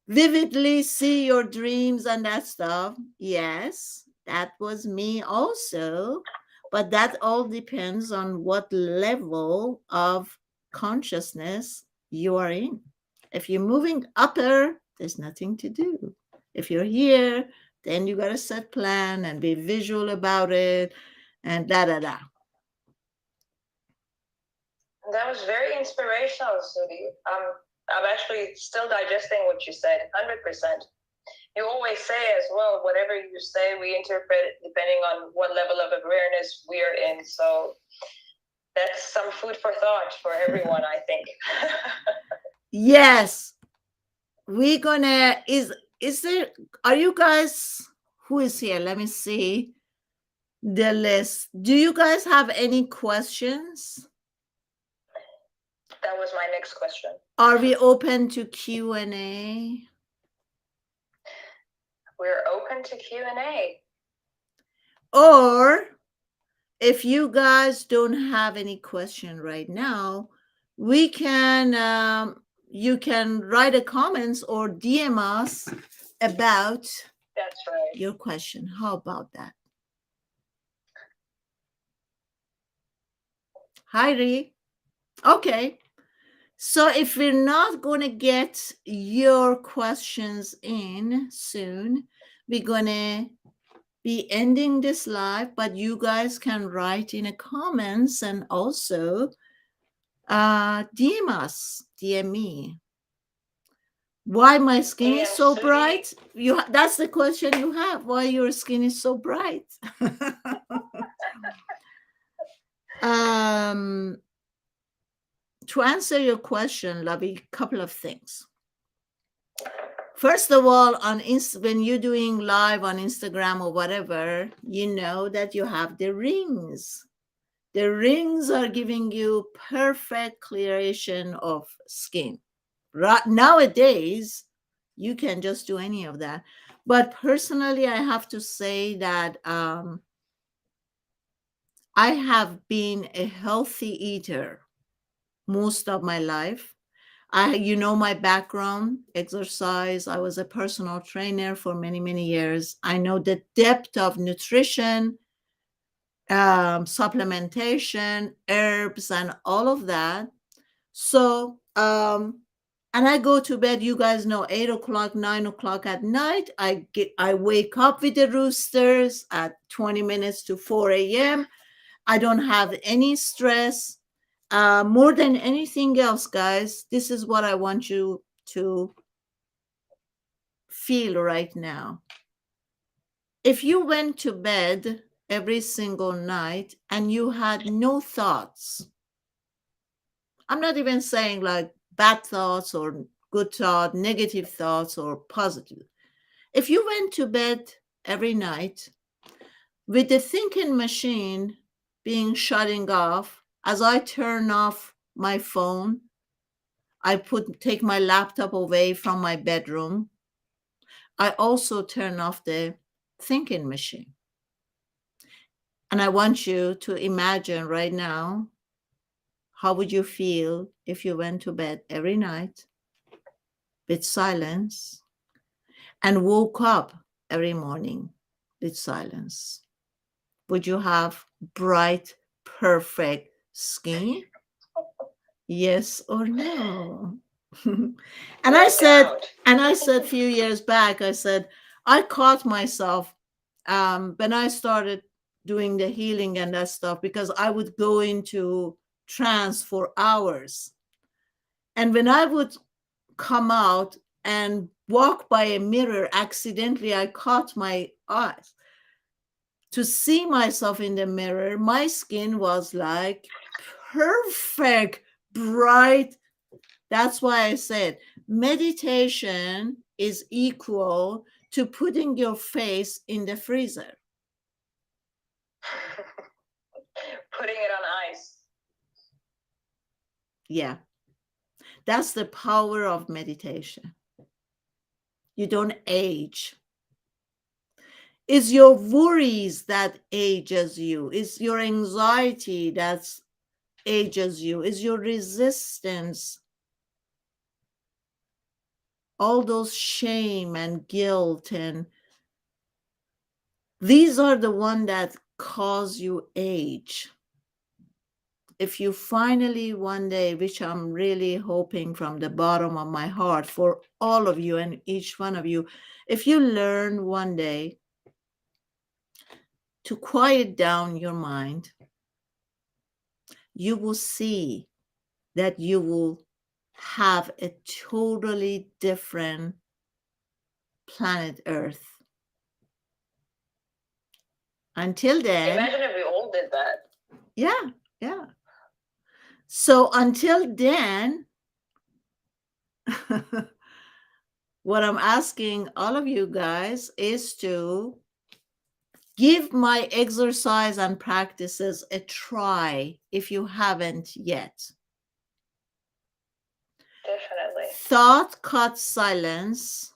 vividly see your dreams and that stuff?" Yes, that was me also. But that all depends on what level of consciousness you are in. If you're moving upper, there's nothing to do. If you're here, then you got to set plan and be visual about it, and da da da. That was very inspirational, Sudi. I'm actually still digesting what you said, 100%. You always say as well, whatever you say, we interpret it depending on what level of awareness we're in. So that's some food for thought for everyone, I think. Yes, we're gonna is there, are you guys, who is here? Let me see the list. Do you guys have any questions? That was my next question. Are we open to Q&A? We're open to Q&A. Or if you guys don't have any question right now, we can you can write a comments or DM us about That's right. your question. How about that? Hi, Ree. Okay. So if we're not going to get your questions in soon, we're going to be ending this live, but you guys can write in the comments, and also DM us, DM me. Why my skin is so bright? That's the question you have. Why your skin is so bright? To answer your question, Lovey, a couple of things. First of all, when you're doing live on Instagram or whatever, you know that you have the rings. The rings are giving you perfect clearation of skin. Right nowadays, you can just do any of that. But personally, I have to say that I have been a healthy eater most of my life. You know my background, exercise. I was a personal trainer for many, many years. I know the depth of nutrition, supplementation, herbs, and all of that. So, and I go to bed, you guys know, 8 o'clock, 9 o'clock at night. I wake up with the roosters at 20 minutes to 4 a.m. I don't have any stress. More than anything else, guys, this is what I want you to feel right now. If you went to bed every single night and you had no thoughts, I'm not even saying like bad thoughts or good thoughts, negative thoughts or positive. If you went to bed every night with the thinking machine being shutting off, as I turn off my phone, take my laptop away from my bedroom. I also turn off the thinking machine. And I want you to imagine right now, how would you feel if you went to bed every night with silence and woke up every morning with silence? Would you have bright, perfect skin? Yes or no? and No I said, doubt. a few years back, I said, I caught myself when I started doing the healing and that stuff, because I would go into trance for hours. And when I would come out and walk by a mirror, accidentally, I caught my eyes to see myself in the mirror. My skin was like perfect, bright. That's why I said meditation is equal to putting your face in the freezer. Putting it on ice. Yeah. That's the power of meditation. You don't age. It's your worries that ages you. It's your anxiety that ages you. It's your resistance. All those shame and guilt, and these are the one that cause you age. If you finally one day, which I'm really hoping from the bottom of my heart for all of you and each one of you, if you learn one day to quiet down your mind, you will see that you will have a totally different planet Earth. Until then, imagine if we all did that. Yeah, yeah. So until then, what I'm asking all of you guys is to give my exercise and practices a try if you haven't yet. Definitely. Thought cut silence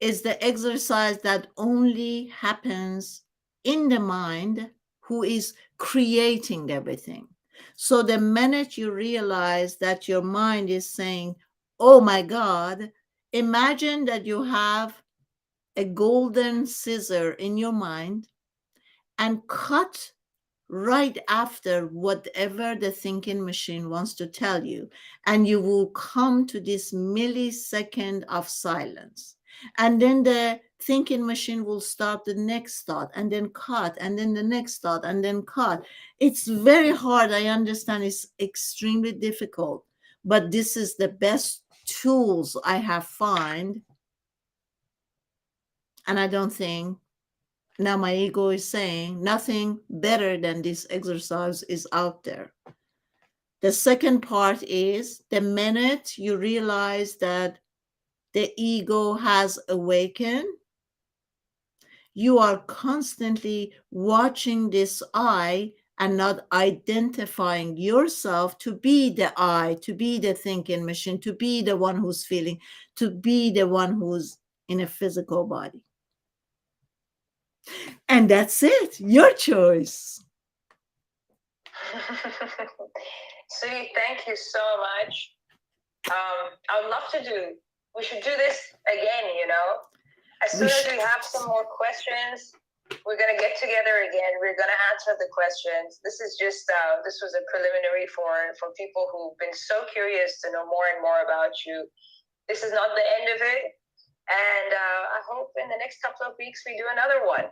is the exercise that only happens in the mind who is creating everything. So the minute you realize that your mind is saying, oh my God, imagine that you have a golden scissor in your mind and cut right after whatever the thinking machine wants to tell you. And you will come to this millisecond of silence. And then the thinking machine will start the next thought and then cut, and then the next thought and then cut. It's very hard. I understand it's extremely difficult, but this is the best tools I have found. And I don't think now my ego is saying nothing better than this exercise is out there. The second part is the minute you realize that the ego has awakened, you are constantly watching this I and not identifying yourself to be the I, to be the thinking machine, to be the one who's feeling, to be the one who's in a physical body. And that's it, your choice. Sudi, thank you so much. I would love to do. We should do this again. As soon as we have some more questions, we're gonna get together again. We're gonna answer the questions. This is just this was a preliminary for people who've been so curious to know more and more about you. This is not the end of it, and I hope in the next couple of weeks we do another one.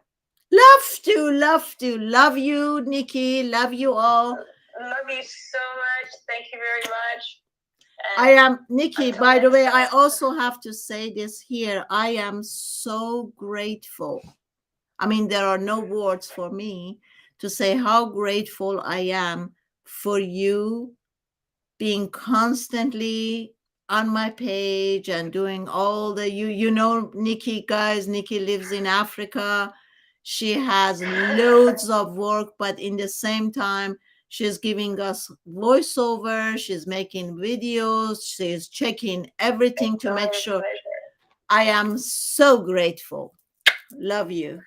Love you, Nikki. Love you all. Love you so much. Thank you very much. I am Nikki. By the way, I also have to say this here. I am so grateful. I mean, there are no words for me to say how grateful I am for you being constantly on my page and doing all the Nikki, guys. Nikki lives in Africa. She has loads of work, but in the same time, she's giving us voiceover, she's making videos, she's checking everything to make sure. I am so grateful. Love you.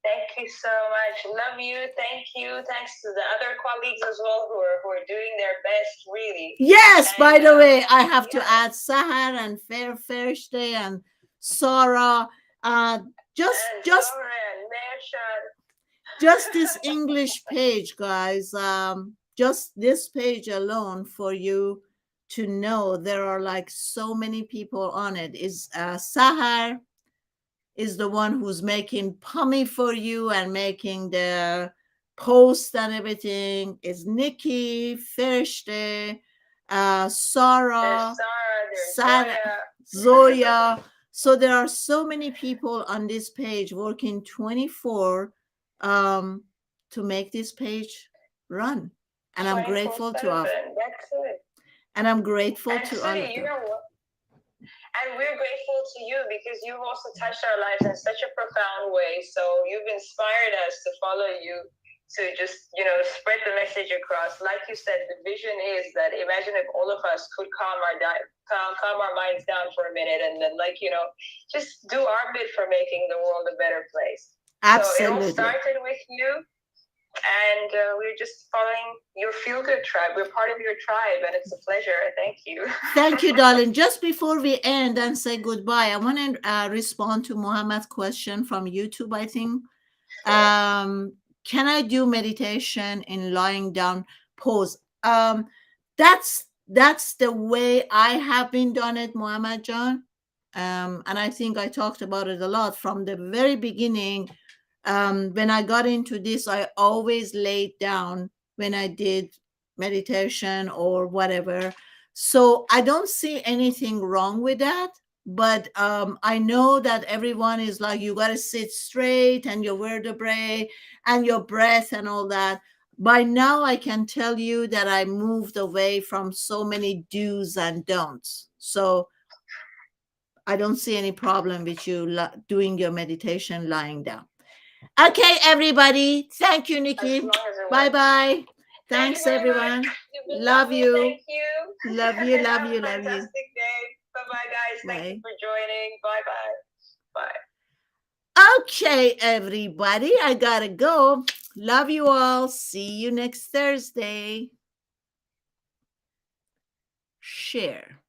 Thank you so much. Love you. Thank you. Thanks to the other colleagues as well who are doing their best, really. Yes, and, by the way, I have to add Sahar and Fershte and Sarah. Just this English page, guys. Just this page alone for you to know there are like so many people on it. Is Sahar is the one who's making Pommy for you and making the post and everything. Is Nikki, Fershte, Sarah, Zoya. So there are so many people on this page working 24 to make this page run. And I'm grateful to all. And I'm grateful to all of them. And we're grateful to you because you've also touched our lives in such a profound way. So you've inspired us to follow you, to just, spread the message across. Like you said, the vision is that imagine if all of us could calm our minds down for a minute and then, just do our bit for making the world a better place. Absolutely. So it all started with you. And we're just following your feel-good tribe. We're part of your tribe, and it's a pleasure. Thank you. Thank you, darling. Just before we end and say goodbye, I want to respond to Mohammed's question from YouTube, I think. Can I do meditation in lying down pose? That's the way I have been done it, Mohammed John. And I think I talked about it a lot from the very beginning. When I got into this, I always laid down when I did meditation or whatever. So I don't see anything wrong with that. But I know that everyone is like, you got to sit straight and your vertebrae and your breath and all that. By now, I can tell you that I moved away from so many do's and don'ts. So I don't see any problem with you doing your meditation lying down. Okay, everybody. Thank you, Nikki. Bye-bye. Thanks, everyone. Love you. Thank you. Love you, love you, love you. Fantastic day. Bye-bye, guys. Thank you for joining. Bye-bye. Bye. Okay, everybody. I gotta go. Love you all. See you next Thursday. Share.